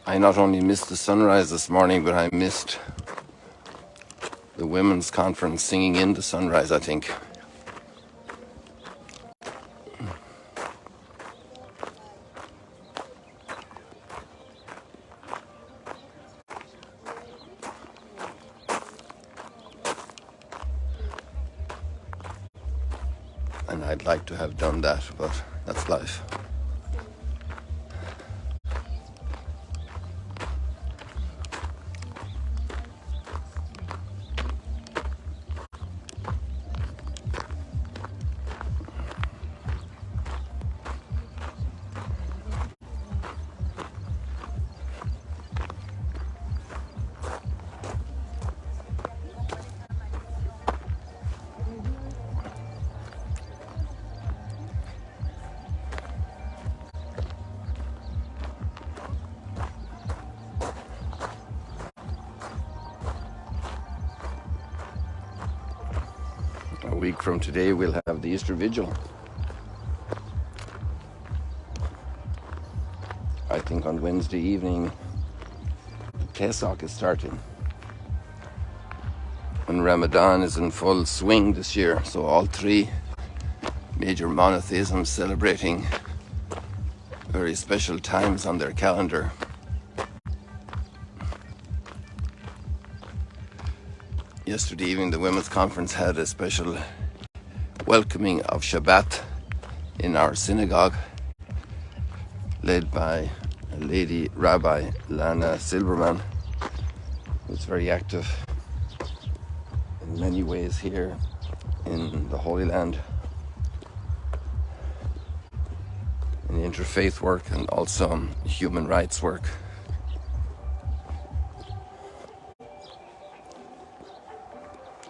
I not only missed the sunrise this morning, but I missed the women's conference singing in the sunrise, I think. And I'd like to have done that, but that's life. A week from today, we'll have the Easter Vigil. I think on Wednesday evening, Pesach is starting. And Ramadan is in full swing this year. So all three major monotheisms celebrating very special times on their calendar. Yesterday evening, the Women's Conference had a special welcoming of Shabbat in our synagogue, led by a lady, Rabbi Lana Silverman, who's very active in many ways here in the Holy Land, in interfaith work and also human rights work.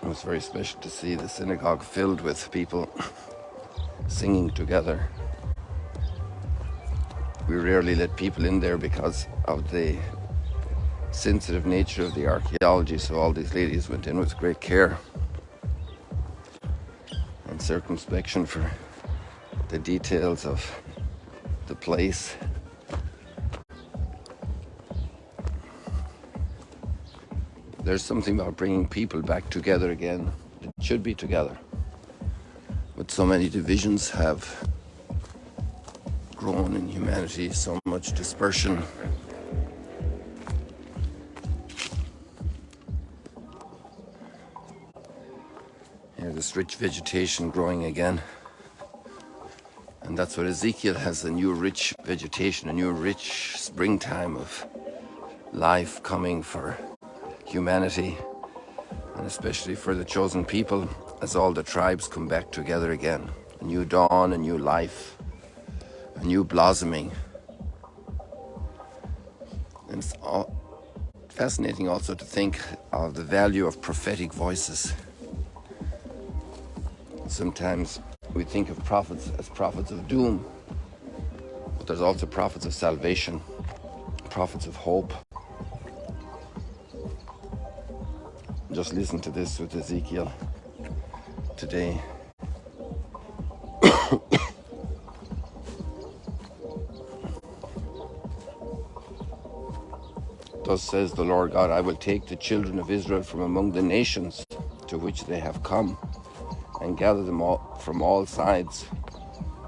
It was very special to see the synagogue filled with people singing together. We rarely let people in there because of the sensitive nature of the archaeology, so all these ladies went in with great care and circumspection for the details of the place. There's something about bringing people back together again. It should be together. But so many divisions have grown in humanity, so much dispersion. Here's this rich vegetation growing again. And that's what Ezekiel has, a new rich vegetation, a new rich springtime of life coming for humanity, and especially for the chosen people, as all the tribes come back together again. A new dawn, a new life, a new blossoming. And it's fascinating also to think of the value of prophetic voices. Sometimes we think of prophets as prophets of doom, but there's also prophets of salvation, prophets of hope. Just listen to this with Ezekiel today. Thus says the Lord God, I will take the children of Israel from among the nations to which they have come and gather them all from all sides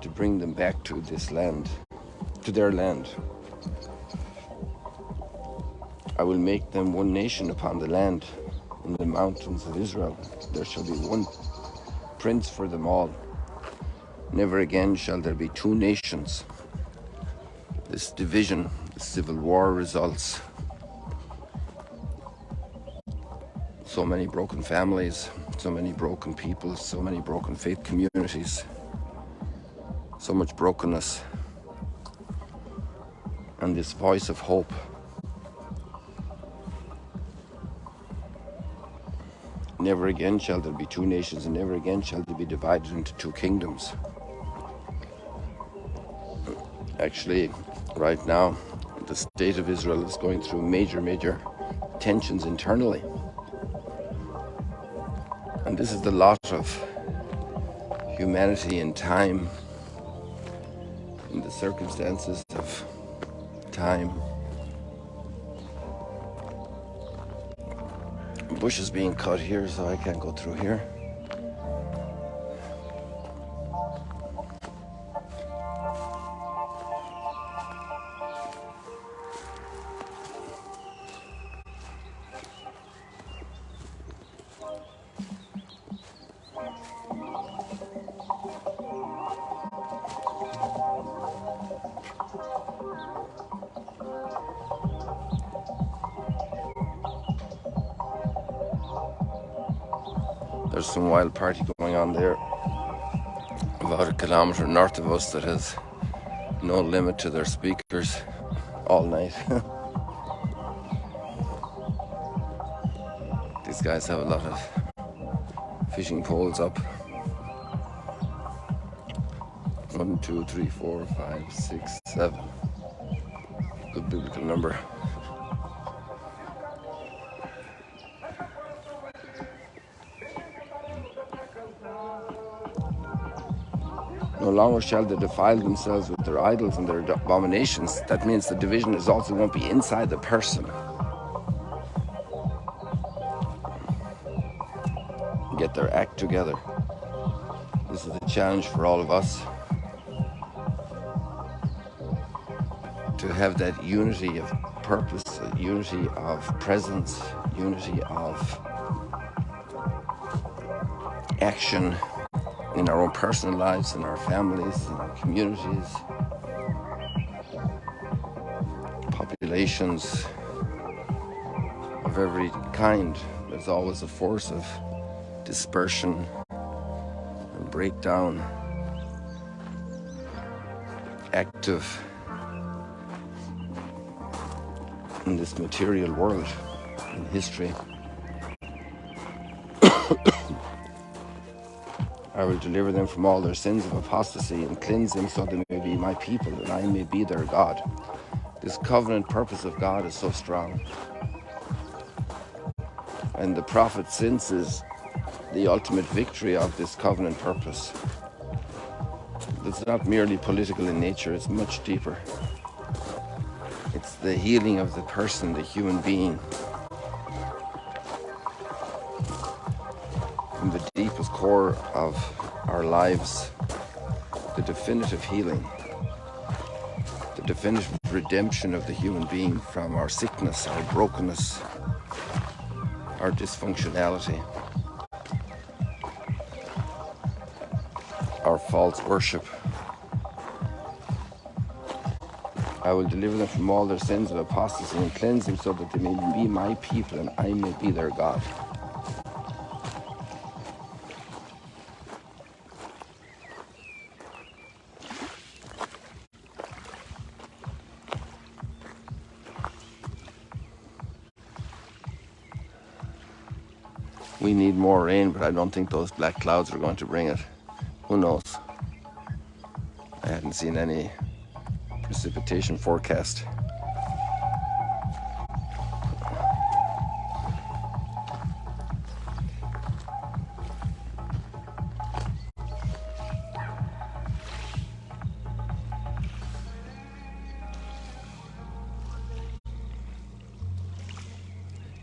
to bring them back to this land, to their land. I will make them one nation upon the land. In the mountains of Israel, there shall be one prince for them all. Never again shall there be two nations. This division, this civil war results. So many broken families, so many broken people, so many broken faith communities, so much brokenness. And this voice of hope. Never again shall there be two nations, and never again shall they be divided into two kingdoms. Actually, right now, the state of Israel is going through major tensions internally. And this is the lot of humanity in time, in the circumstances of time. bush is being cut here, so I can't go through here. There's some wild party going on there about a kilometre north of us that has no limit to their speakers all night. These guys have a lot of fishing poles up. 1, 2, 3, 4, 5, 6, 7. Good biblical number. No longer shall they defile themselves with their idols and their abominations. That means the division is also won't be inside the person. Get their act together. This is a challenge for all of us to have that unity of purpose, unity of presence, unity of action in our own personal lives, in our families, in our communities, populations of every kind. There's always a force of dispersion and breakdown, active in this material world, in history. I will deliver them from all their sins of apostasy and cleanse them so they may be my people and I may be their God. This covenant purpose of God is so strong. And the prophet senses the ultimate victory of this covenant purpose. It's not merely political in nature, it's much deeper. It's the healing of the person, the human being. From the deepest core of our lives, the definitive healing, the definitive redemption of the human being from our sickness, our brokenness, our dysfunctionality, our false worship. I will deliver them from all their sins of apostasy and cleanse them so that they may be my people and I may be their God. We need more rain, but I don't think those black clouds are going to bring it. Who knows? I hadn't seen any precipitation forecast.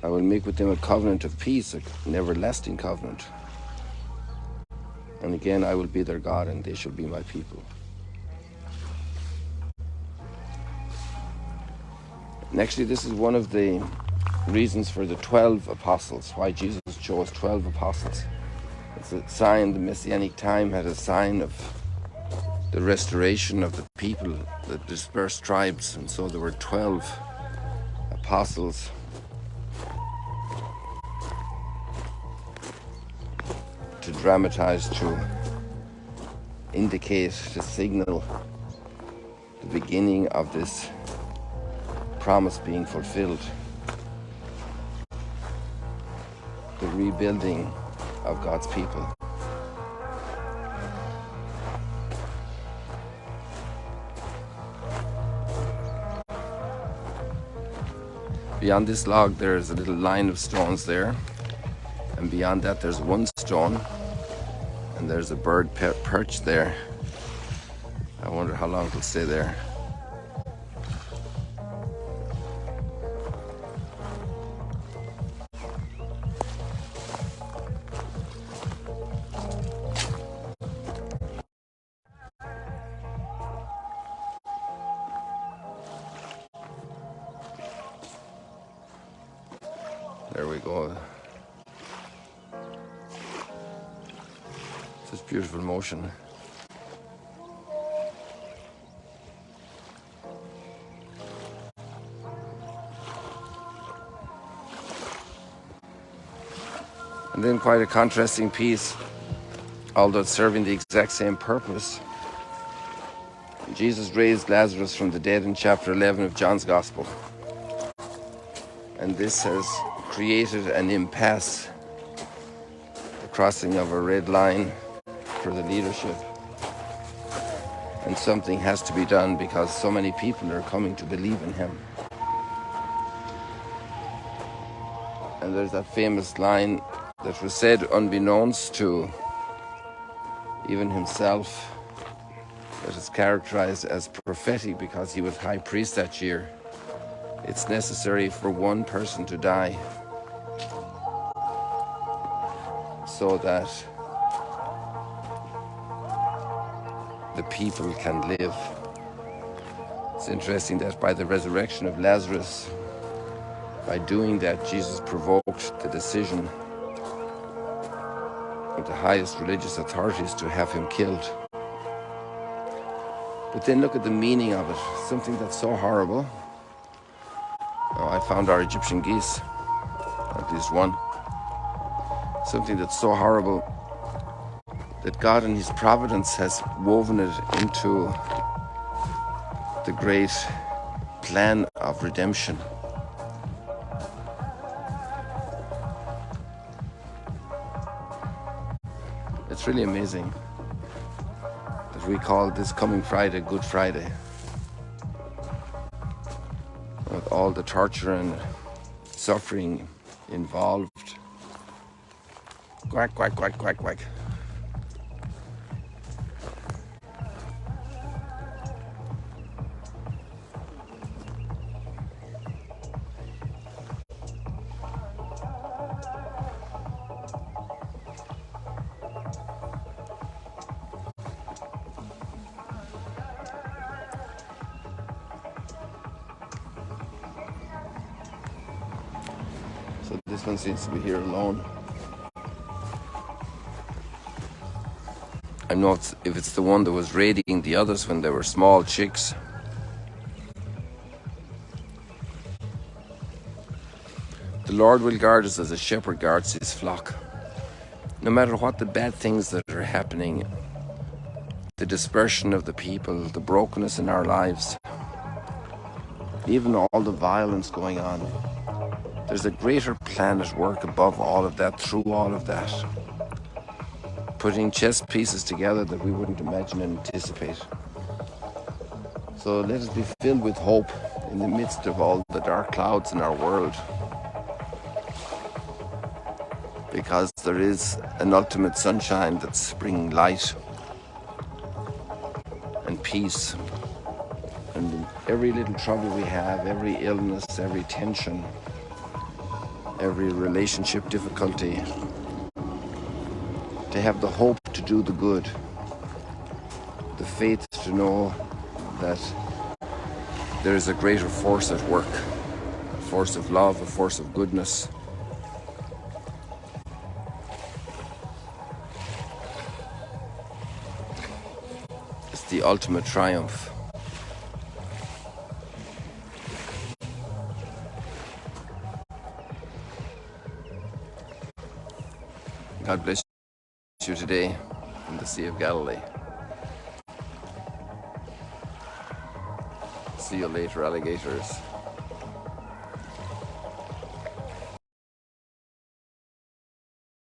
I will make with them a covenant of peace, an everlasting covenant. And again, I will be their God, and they shall be my people. And actually, this is one of the reasons for the 12 apostles, why Jesus chose 12 apostles. It's a sign, the Messianic time had a sign of the restoration of the people, the dispersed tribes, and so there were 12 apostles. To dramatize, to indicate, to signal the beginning of this promise being fulfilled, the rebuilding of God's people. Beyond this log there's a little line of stones there, and beyond that there's one stone, and there's a bird perched there. I wonder how long it'll stay there. There we go. Such beautiful motion. And then quite a contrasting piece, although it's serving the exact same purpose. Jesus raised Lazarus from the dead in chapter 11 of John's Gospel. And this has created an impasse, the crossing of a red line for the leadership. And something has to be done because so many people are coming to believe in him. And there's that famous line that was said unbeknownst to even himself, that is characterized as prophetic because he was high priest that year. It's necessary for one person to die so that the people can live. It's interesting that by the resurrection of Lazarus, by doing that, Jesus provoked the decision of the highest religious authorities to have him killed. But then look at the meaning of it, something that's so horrible. Oh, I found our Egyptian geese, at least one. Something that's so horrible that God in his providence has woven it into the great plan of redemption. It's really amazing that we call this coming Friday Good Friday, with all the torture and suffering involved. Quack, quack, quack, quack, quack. So this one seems to be here alone. I know if it's the one that was raiding the others when they were small chicks. The Lord will guard us as a shepherd guards his flock. No matter what the bad things that are happening, the dispersion of the people, the brokenness in our lives, even all the violence going on, there's a greater plan at work above all of that, through all of that, putting chess pieces together that we wouldn't imagine and anticipate. So let us be filled with hope in the midst of all the dark clouds in our world, because there is an ultimate sunshine that's bringing light and peace. And every little trouble we have, every illness, every tension, every relationship difficulty, to have the hope to do the good, the faith to know that there is a greater force at work, a force of love, a force of goodness. It's the ultimate triumph. God bless you today in the Sea of Galilee. See you later, alligators.